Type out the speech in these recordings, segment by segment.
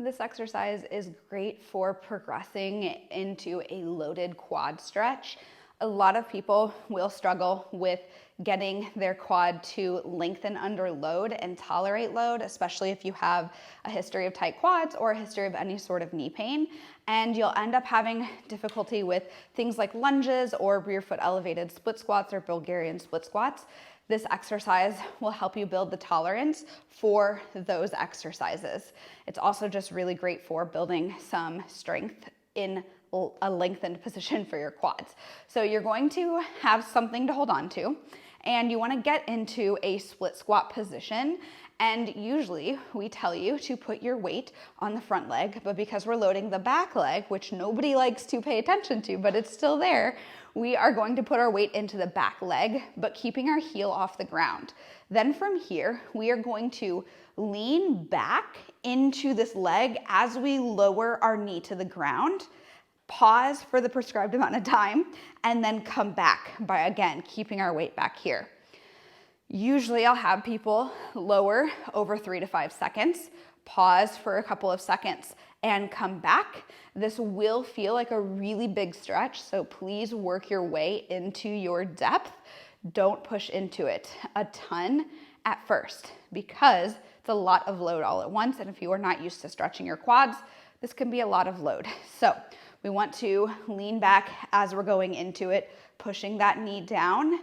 This exercise is great for progressing into a loaded quad stretch. A lot of people will struggle with getting their quad to lengthen under load and tolerate load, especially if you have a history of tight quads or a history of any sort of knee pain. And you'll end up having difficulty with things like lunges or rear foot elevated split squats or Bulgarian split squats. This exercise will help you build the tolerance for those exercises. It's also just really great for building some strength in a lengthened position for your quads. So you're going to have something to hold on to, and you want to get into a split squat position. And usually we tell you to put your weight on the front leg, but because we're loading the back leg, which nobody likes to pay attention to, but it's still there, we are going to put our weight into the back leg, but keeping our heel off the ground. Then from here, we are going to lean back into this leg as we lower our knee to the ground, pause for the prescribed amount of time, and then come back by, again, keeping our weight back here. Usually I'll have people lower over 3 to 5 seconds, pause for a couple of seconds, and come back. This will feel like a really big stretch, so please work your way into your depth. Don't push into it a ton at first because it's a lot of load all at once, and if you are not used to stretching your quads, this can be a lot of load. So we want to lean back as we're going into it, pushing that knee down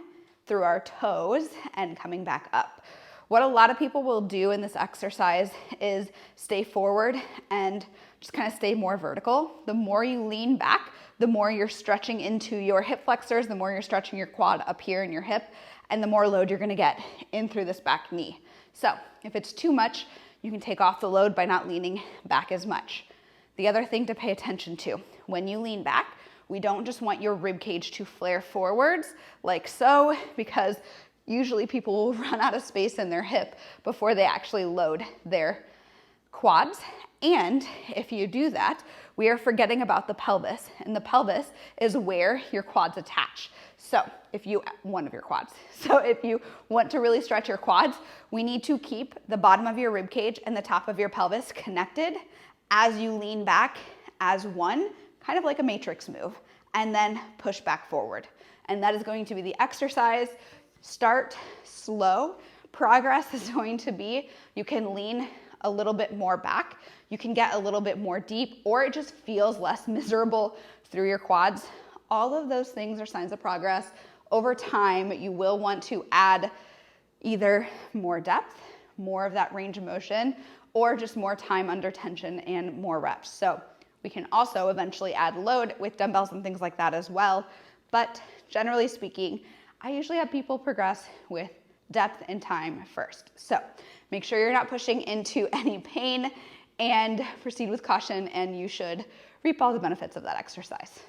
through our toes and coming back up. What a lot of people will do in this exercise is stay forward and just kind of stay more vertical. The more you lean back, the more you're stretching into your hip flexors, the more you're stretching your quad up here in your hip, and the more load you're gonna get in through this back knee. So if it's too much, you can take off the load by not leaning back as much. The other thing to pay attention to, when you lean back, we don't just want your rib cage to flare forwards like so, because usually people will run out of space in their hip before they actually load their quads. And if you do that, we are forgetting about the pelvis, and the pelvis is where your quads attach. So if you want to really stretch your quads, we need to keep the bottom of your rib cage and the top of your pelvis connected as you lean back as one, kind of like a matrix move, and then push back forward. And that is going to be the exercise. Start slow. Progress is going to be, you can lean a little bit more back, you can get a little bit more deep, or it just feels less miserable through your quads. All of those things are signs of progress. Over time, you will want to add either more depth, more of that range of motion, or just more time under tension and more reps. So we can also eventually add load with dumbbells and things like that as well. But generally speaking, I usually have people progress with depth and time first. So make sure you're not pushing into any pain and proceed with caution, and you should reap all the benefits of that exercise.